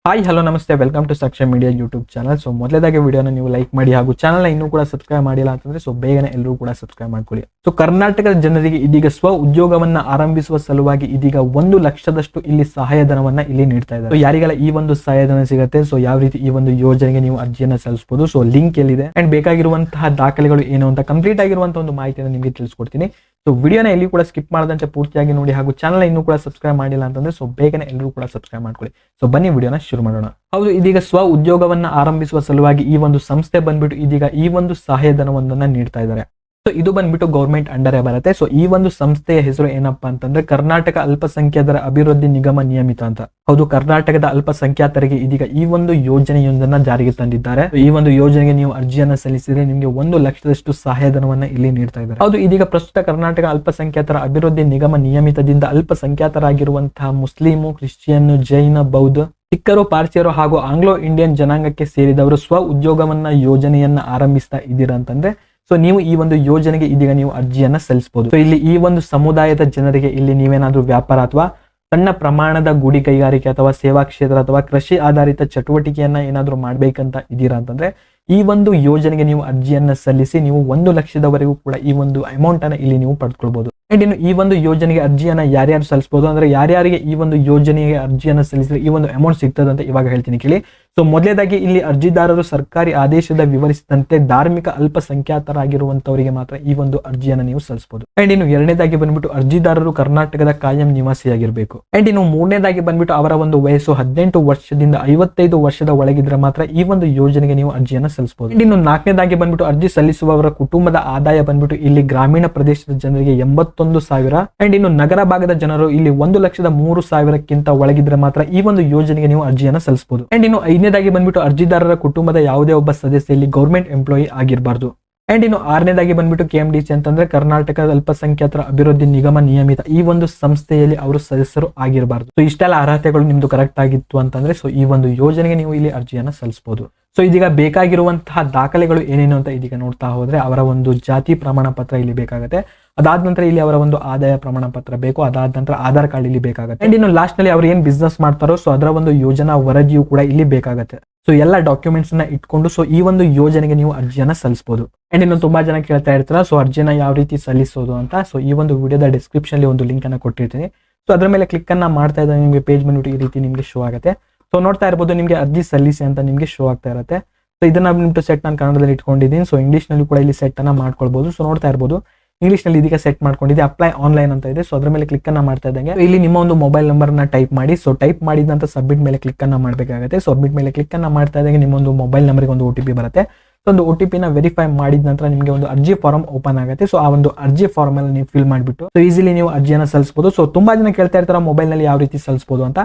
Hi hello ನಮಸ್ತೆ welcome to Saksham media YouTube channel. So ಮೊದಲೇದಾಗಿ ವಿಡಿಯೋನ ನೀವು ಲೈಕ್ ಮಾಡಿ ಹಾಗೂ ಚಾನಲ್ನ ಇನ್ನೂ ಕೂಡ ಸಬ್ಸ್ಕ್ರೈಬ್ ಮಾಡಿಲ್ಲ ಅಂತಂದ್ರೆ ಸೊ ಬೇಗನೆ ಎಲ್ಲರೂ ಕೂಡ ಸಬ್ಸ್ಕ್ರೈಬ್ ಮಾಡ್ಕೊಳ್ಳಿ. ಸೊ ಕರ್ನಾಟಕದ ಜನರಿಗೆ ಇದೀಗ ಸ್ವ ಉದ್ಯೋಗವನ್ನ ಆರಂಭಿಸುವ ಸಲುವಾಗಿ ಇದೀಗ 1 ಲಕ್ಷದಷ್ಟು ಇಲ್ಲಿ ಸಹಾಯಧನವನ್ನ ಇಲ್ಲಿ ನೀಡ್ತಾ ಇದ್ದಾರೆ. ಸೊ ಯಾರಿಗೆಲ್ಲ ಈ ಒಂದು ಸಹಾಯಧನ ಸಿಗುತ್ತೆ, ಸೊ ಯಾವ ರೀತಿ ಈ ಒಂದು ಯೋಜನೆಗೆ ನೀವು ಅರ್ಜಿಯನ್ನ ಸಲ್ಲಿಸಬಹುದು, ಸೊ ಲಿಂಕ್ ಎಲ್ಲಿದೆ ಅಂಡ್ ಬೇಕಾಗಿರುವಂತಹ ದಾಖಲೆಗಳು ಏನು ಅಂತ ಕಂಪ್ಲೀಟ್ ಆಗಿರುವಂತಹ ಒಂದು ಮಾಹಿತಿಯನ್ನು ನಿಮಗೆ ತಿಳಿಸ್ಕೊಡ್ತೀನಿ. ಸೊ ವಿಡಿಯೋನ ಎಲ್ಲಿ ಕೂಡ ಸ್ಕಿಪ್ ಮಾಡದಂತೆ ಪೂರ್ತಿಯಾಗಿ ನೋಡಿ ಹಾಗೂ ಚಾನಲ್ ಇನ್ನೂ ಕೂಡ ಸಬ್ಸ್ಕ್ರೈಬ್ ಮಾಡಿಲ್ಲ ಅಂತಂದ್ರೆ ಸೊ ಬೇಗನೆ ಎಲ್ಲರೂ ಕೂಡ ಸಬ್ಸ್ಕ್ರೈಬ್ ಮಾಡ್ಕೊಳ್ಳಿ. ಸೊ ಬನ್ನಿ ವಿಡಿಯೋನ ಶುರು ಮಾಡೋಣ. ಹೌದು, ಇದೀಗ ಸ್ವ ಉದ್ಯೋಗವನ್ನ ಆರಂಭಿಸುವ ಸಲುವಾಗಿ ಈ ಒಂದು ಸಂಸ್ಥೆ ಬಂದ್ಬಿಟ್ಟು ಇದೀಗ ಈ ಒಂದು ಸಹಾಯಧನವನ್ನ ನೀಡ್ತಾ ಇದ್ದಾರೆ. ಸೊ ಇದು ಬಂದ್ಬಿಟ್ಟು ಗೌರ್ಮೆಂಟ್ ಅಂಡರೇ ಬರುತ್ತೆ. ಸೊ ಈ ಒಂದು ಸಂಸ್ಥೆಯ ಹೆಸರು ಏನಪ್ಪಾ ಅಂತಂದ್ರೆ ಕರ್ನಾಟಕ ಅಲ್ಪಸಂಖ್ಯಾತರ ಅಭಿವೃದ್ಧಿ ನಿಗಮ ನಿಯಮಿತ ಅಂತ. ಹೌದು, ಕರ್ನಾಟಕದ ಅಲ್ಪಸಂಖ್ಯಾತರಿಗೆ ಇದೀಗ ಈ ಒಂದು ಯೋಜನೆಯೊಂದನ್ನ ಜಾರಿಗೆ ತಂದಿದ್ದಾರೆ. ಈ ಒಂದು ಯೋಜನೆಗೆ ನೀವು ಅರ್ಜಿಯನ್ನ ಸಲ್ಲಿಸಿದ್ರೆ ನಿಮಗೆ 1 ಲಕ್ಷದಷ್ಟು ಸಹಾಯಧನವನ್ನ ಇಲ್ಲಿ ನೀಡ್ತಾ ಇದ್ದಾರೆ. ಹೌದು, ಇದೀಗ ಪ್ರಸ್ತುತ ಕರ್ನಾಟಕ ಅಲ್ಪಸಂಖ್ಯಾತರ ಅಭಿವೃದ್ಧಿ ನಿಗಮ ನಿಯಮಿತದಿಂದ ಅಲ್ಪಸಂಖ್ಯಾತರಾಗಿರುವಂತಹ ಮುಸ್ಲಿಮು, ಕ್ರಿಶ್ಚಿಯನ್, ಜೈನ, ಬೌದ್ಧ, ಸಿಖ್ಖರು, ಪಾರ್ಸಿಯರು ಹಾಗೂ ಆಂಗ್ಲೋ ಇಂಡಿಯನ್ ಜನಾಂಗಕ್ಕೆ ಸೇರಿದವರು ಸ್ವ ಉದ್ಯೋಗವನ್ನ ಯೋಜನೆಯನ್ನ ಆರಂಭಿಸ್ತಾ ಇದ್ದೀರಾ ಅಂತಂದ್ರೆ ಸೊ ನೀವು ಈ ಒಂದು ಯೋಜನೆಗೆ ಇದೀಗ ನೀವು ಅರ್ಜಿಯನ್ನ ಸಲ್ಲಿಸಬಹುದು. ಸೊ ಇಲ್ಲಿ ಈ ಒಂದು ಸಮುದಾಯದ ಜನರಿಗೆ ಇಲ್ಲಿ ನೀವೇನಾದ್ರೂ ವ್ಯಾಪಾರ ಅಥವಾ ಸಣ್ಣ ಪ್ರಮಾಣದ ಗುಡಿ ಕೈಗಾರಿಕೆ ಅಥವಾ ಸೇವಾ ಕ್ಷೇತ್ರ ಅಥವಾ ಕೃಷಿ ಆಧಾರಿತ ಚಟುವಟಿಕೆಯನ್ನ ಏನಾದ್ರೂ ಮಾಡ್ಬೇಕಂತ ಇದೀರಾ ಅಂತಂದ್ರೆ ಈ ಒಂದು ಯೋಜನೆಗೆ ನೀವು ಅರ್ಜಿಯನ್ನ ಸಲ್ಲಿಸಿ ನೀವು 1 ಲಕ್ಷದವರೆಗೂ ಕೂಡ ಈ ಒಂದು ಅಮೌಂಟ್ ಅನ್ನ ಇಲ್ಲಿ ನೀವು ಪಡೆದುಕೊಳ್ಬಹುದು. ಅಂಡ್ ಇನ್ನು ಈ ಒಂದು ಯೋಜನೆಗೆ ಅರ್ಜಿಯನ್ನ ಯಾರ್ಯಾರು ಸಲ್ಲಿಸಬಹುದು ಅಂದ್ರೆ ಯಾರ್ಯಾರಿಗೆ ಈ ಒಂದು ಯೋಜನೆಗೆ ಅರ್ಜಿಯನ್ನ ಸಲ್ಲಿಸಿದ್ರೆ ಈ ಒಂದು ಅಮೌಂಟ್ ಸಿಗ್ತದೆ ಅಂತ ಇವಾಗ ಹೇಳ್ತೀನಿ ಕೇಳಿ. ಸೊ ಮೊದಲೇದಾಗಿ ಇಲ್ಲಿ ಅರ್ಜಿದಾರರು ಸರ್ಕಾರಿ ಆದೇಶದ ವಿವರಿಸಿದಂತೆ ಧಾರ್ಮಿಕ ಅಲ್ಪಸಂಖ್ಯಾತರಾಗಿರುವಂತವರಿಗೆ ಮಾತ್ರ ಈ ಒಂದು ಅರ್ಜಿಯನ್ನ ನೀವು ಸಲ್ಲಿಸಬಹುದು. ಅಂಡ್ ಇನ್ನು ಎರಡನೇದಾಗಿ ಬಂದ್ಬಿಟ್ಟು ಅರ್ಜಿದಾರರು ಕರ್ನಾಟಕದ ಕಾಯಂ ನಿವಾಸಿಯಾಗಿರ್ಬೇಕು. ಅಂಡ್ ಇನ್ನು ಮೂರನೇದಾಗಿ ಬಂದ್ಬಿಟ್ಟು ಅವರ ಒಂದು ವಯಸ್ಸು 18 ವರ್ಷದಿಂದ 55 ವರ್ಷದ ಒಳಗಿದ್ರೆ ಮಾತ್ರ ಈ ಒಂದು ಯೋಜನೆಗೆ ನೀವು ಅರ್ಜಿಯನ್ನ ಸಲ್ಲಿಸಬಹುದು. ಇನ್ನು ನಾಲ್ಕನೇದಾಗಿ ಬಂದ್ಬಿಟ್ಟು ಅರ್ಜಿ ಸಲ್ಲಿಸುವವರ ಕುಟುಂಬದ ಆದಾಯ ಬಂದ್ಬಿಟ್ಟು ಇಲ್ಲಿ ಗ್ರಾಮೀಣ ಪ್ರದೇಶದ ಜನರಿಗೆ 81,000 ಅಂಡ್ ಇನ್ನು ನಗರ ಭಾಗದ ಜನರು ಇಲ್ಲಿ 1,03,000ಕ್ಕಿಂತ ಒಳಗಿದ್ರೆ ಮಾತ್ರ ಈ ಒಂದು ಯೋಜನೆಗೆ ನೀವು ಅರ್ಜಿಯನ್ನ ಸಲ್ಲಿಸಬಹುದು. ಅಂಡ್ ಇನ್ನು ಐದನೇದಾಗಿ ಬಂದ್ಬಿಟ್ಟು ಅರ್ಜಿದಾರರ ಕುಟುಂಬದ ಯಾವುದೇ ಒಬ್ಬ ಸದಸ್ಯ ಇಲ್ಲಿ ಗೌರ್ಮೆಂಟ್ ಎಂಪ್ಲಾಯಿ ಆಗಿರಬಾರ್ದು. ಅಂಡ್ ಇನ್ನು ಆರನೇದಾಗಿ ಬಂದ್ಬಿಟ್ಟು KMDC ಅಂತಂದ್ರೆ ಕರ್ನಾಟಕ ಅಲ್ಪಸಂಖ್ಯಾತರ ಅಭಿವೃದ್ಧಿ ನಿಗಮ ನಿಯಮಿತ ಈ ಒಂದು ಸಂಸ್ಥೆಯಲ್ಲಿ ಅವರು ಸದಸ್ಯರು ಆಗಿರಬಾರ್ದು. ಸೊ ಇಷ್ಟೆಲ್ಲ ಅರ್ಹತೆಗಳು ನಿಮ್ದು ಕರೆಕ್ಟ್ ಆಗಿತ್ತು ಅಂತಂದ್ರೆ ಸೊ ಈ ಒಂದು ಯೋಜನೆಗೆ ನೀವು ಇಲ್ಲಿ ಅರ್ಜಿಯನ್ನ ಸಲ್ಲಿಸಬಹುದು. ಸೊ ಇದೀಗ ಬೇಕಾಗಿರುವಂತಹ ದಾಖಲೆಗಳು ಏನೇನು ಅಂತ ಇದೀಗ ನೋಡ್ತಾ ಹೋದ್ರೆ ಅವರ ಒಂದು ಜಾತಿ ಪ್ರಮಾಣ ಪತ್ರ ಇಲ್ಲಿ ಬೇಕಾಗುತ್ತೆ. ಅದಾದ ನಂತರ ಇಲ್ಲಿ ಅವರ ಒಂದು ಆದಾಯ ಪ್ರಮಾಣ ಪತ್ರ ಬೇಕು. ಅದಾದ ನಂತರ ಆಧಾರ್ ಕಾರ್ಡ್ ಇಲ್ಲಿ ಬೇಕಾಗುತ್ತೆ. ಅಂಡ್ ಇನ್ನು ಲಾಸ್ಟ್ ನಲ್ಲಿ ಅವ್ರು ಏನ್ ಬಿಸ್ನೆಸ್ ಮಾಡ್ತಾರೋ ಸೊ ಅದರ ಒಂದು ಯೋಜನಾ ವರದಿಯು ಕೂಡ ಇಲ್ಲಿ ಬೇಕಾಗುತ್ತೆ. ಸೊ ಎಲ್ಲ ಡಾಕ್ಯುಮೆಂಟ್ಸ್ ನ ಇಟ್ಕೊಂಡು ಸೊ ಈ ಒಂದು ಯೋಜನೆಗೆ ನೀವು ಅರ್ಜಿಯನ್ನ ಸಲ್ಲಿಸಬಹುದು. ಅಂಡ್ ಇನ್ನು ತುಂಬಾ ಜನ ಕೇಳ್ತಾ ಇರ್ತಾರ ಸೊ ಅರ್ಜಿನ ಯಾವ ರೀತಿ ಸಲ್ಲಿಸೋದು ಅಂತ. ಸೊ ಈ ಒಂದು ವಿಡಿಯೋದ ಡಿಸ್ಕ್ರಿಪ್ಷನ್ ಅಲ್ಲಿ ಒಂದು ಲಿಂಕ್ ಅನ್ನ ಕೊಟ್ಟಿರ್ತೀನಿ. ಸೊ ಅದ್ರ ಮೇಲೆ ಕ್ಲಿಕ್ ಅನ್ನ ಮಾಡ್ತಾ ಇದ್ದಾಗ ನಿಮಗೆ ಪೇಜ್ ಬಂದ್ಬಿಟ್ಟು ಈ ರೀತಿ ನಿಮಗೆ ಶೋ ಆಗುತ್ತೆ. ಸೊ ನೋಡ್ತಾ ಇರ್ಬೋದು ನಿಮಗೆ ಅರ್ಜಿ ಸಲ್ಲಿಸಿ ಅಂತ ನಿಮಗೆ ಶೋ ಆಗ್ತಾ ಇರುತ್ತೆ. ಸೊ ಇದನ್ನ ನಿಮ್ದು ಸೆಟ್ ನಾನು ಕನ್ನಡದಲ್ಲಿ ಇಟ್ಕೊಂಡಿದ್ದೀನಿ. ಸೊ ಇಂಗ್ಲಿಷ್ ನಲ್ಲಿ ಕೂಡ ಇಲ್ಲಿ ಸೆಟ್ ಅನ್ನ ಮಾಡ್ಕೊಳ್ಬಹುದು. ಸೊ ನೋಡ್ತಾ ಇರ್ಬೋದು ಇಂಗ್ಲಿಷ್ ನಲ್ಲಿ ಇದೀಗ ಸೆಟ್ ಮಾಡ್ಕೊಂಡಿದೆ. ಅಪ್ಲೈ ಆನ್ಲೈನ್ ಅಂತ ಇದೆ. ಸೊ ಅದ್ರ ಮೇಲೆ ಕ್ಲಿಕ್ ಅನ್ನ ಮಾಡ್ತಾ ಇದ್ದಂಗೆ ಇಲ್ಲಿ ನಿಮ್ಮ ಒಂದು ಮೊಬೈಲ್ ನಂಬರ್ ನ ಟೈಪ್ ಮಾಡಿ. ಸೊ ಟೈಪ್ ಮಾಡಿದ ನಂತರ ಸಬ್ಮಿಟ್ ಮೇಲೆ ಕ್ಲಿಕ್ ಅನ್ನ ಮಾಡಬೇಕಾಗುತ್ತೆ. ಸಬ್ಮಿಟ್ ಮೇಲೆ ಕ್ಲಿಕ್ ಅನ್ನ ಮಾಡ್ತಾ ಇದ್ದಂಗೆ ನಿಮ್ಮ ಒಂದು ಮೊಬೈಲ್ ನಂಬರ್ಗೆ ಒಂದು OTP ಬರುತ್ತೆ. ಸೊ ಒಂದು OTP ನ ವೆರಿಫೈ ಮಾಡಿದ ನಂತರ ನಿಮಗೆ ಒಂದು ಅರ್ಜಿ ಫಾರ್ಮ್ ಓಪನ್ ಆಗುತ್ತೆ. ಸೊ ಆ ಒಂದು ಅರ್ಜಿ ಫಾರ್ಮ್ ಅಲ್ಲಿ ನೀವು ಫಿಲ್ ಮಾಡಿಬಿಟ್ಟು ಸೊ ಈಸಿಲಿ ನೀವು ಅರ್ಜಿಯನ್ನ ಸಲ್ಲಿಸಬಹುದು. ಸೊ ತುಂಬಾ ಜನ ಕೇಳ್ತಾ ಇರ್ತಾರೆ ಮೊಬೈಲ್ ನಲ್ಲಿ ಯಾವ ರೀತಿ ಸಲ್ಲಿಸಬಹುದು ಅಂತ.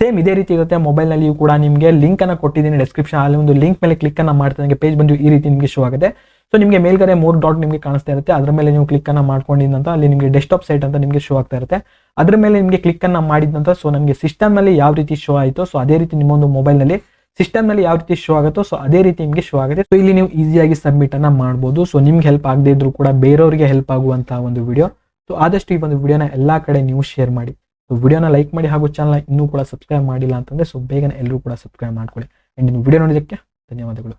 ಸೇಮ್ ಇದೇ ರೀತಿ ಇರುತ್ತೆ. ಮೊಬೈಲ್ ನಲ್ಲಿ ಕೂಡ ನಿಮಗೆ ಲಿಂಕ್ ಅನ್ನ ಕೊಟ್ಟಿದ್ದೀನಿ ಡಿಸ್ಕ್ರಿಪ್ಷನ್ ಅಲ್ಲಿ. ಒಂದು ಲಿಂಕ್ ಮೇಲೆ ಕ್ಲಿಕ್ ಅನ್ನ ಮಾಡ್ತಾ ಪೇಜ್ ಬಂದು ಈ ರೀತಿ ನಿಮಗೆ ಶೋ ಆಗುತ್ತೆ. ಸೊ ನಿಮಗೆ ಮೇಲ್ಗಡೆ 3 ಡಾಟ್ ನಿಮಗೆ ಕಾಣಿಸ್ತಾ ಇರುತ್ತೆ. ಅದ್ರ ಮೇಲೆ ನೀವು ಕ್ಲಿಕ್ ಅನ್ನ ಮಾಡ್ಕೊಂಡಿದ್ದಂತ ಅಲ್ಲಿ ನಿಮಗೆ ಡೆಸ್ಕ್ಟಾಪ್ ಸೈಟ್ ಅಂತ ನಿಮಗೆ ಶೋ ಆಗ್ತಾ ಇರುತ್ತೆ. ಅದ್ರ ಮೇಲೆ ನಿಮಗೆ ಕ್ಲಿಕ್ ಅನ್ನ ಮಾಡಿದ ನಂತರ ಸೊ ನಮಗೆ ಸಿಸ್ಟಮ್ ನಲ್ಲಿ ಯಾವ ರೀತಿ ಶೋ ಆಯಿತು ಸೊ ಅದೇ ರೀತಿ ನಿಮ್ಮ ಒಂದು ಮೊಬೈಲ್ ನಲ್ಲಿ ಸಿಸ್ಟಮ್ ನಲ್ಲಿ ಯಾವ ರೀತಿ ಶೋ ಆಗುತ್ತೋ ಸೊ ಅದೇ ರೀತಿ ನಿಮಗೆ ಶೋ ಆಗುತ್ತೆ. ಸೊ ಇಲ್ಲಿ ನೀವು ಈಸಿಯಾಗಿ ಸಬ್ಮಿಟ್ ಅನ್ನ ಮಾಡಬಹುದು. ಸೊ ನಿಮ್ಗೆ ಹೆಲ್ಪ್ ಆಗದೆ ಇದ್ರು ಕೂಡ ಬೇರೆಯವರಿಗೆ ಹೆಲ್ಪ್ ಆಗುವಂತಹ ಒಂದು ವಿಡಿಯೋ. ಸೊ ಆದಷ್ಟು ಈ ಒಂದು ವಿಡಿಯೋನ ಎಲ್ಲಾ ಕಡೆ ನೀವು ಶೇರ್ ಮಾಡಿ. ಸೊ ವಿಡಿಯೋನ ಲೈಕ್ ಮಾಡಿ ಹಾಗೂ ಚಾನಲ್ ಇನ್ನೂ ಕೂಡ ಸಬ್ಸ್ಕ್ರೈಬ್ ಮಾಡಿಲ್ಲ ಅಂತಂದ್ರೆ ಸೊ ಬೇಗನೆ ಎಲ್ಲರೂ ಕೂಡ ಸಬ್ಸ್ಕ್ರೈಬ್ ಮಾಡ್ಕೊಳ್ಳಿ. ಅಂಡ್ ಇನ್ನು ವಿಡಿಯೋ ನೋಡಿದ್ದಕ್ಕೆ ಧನ್ಯವಾದಗಳು.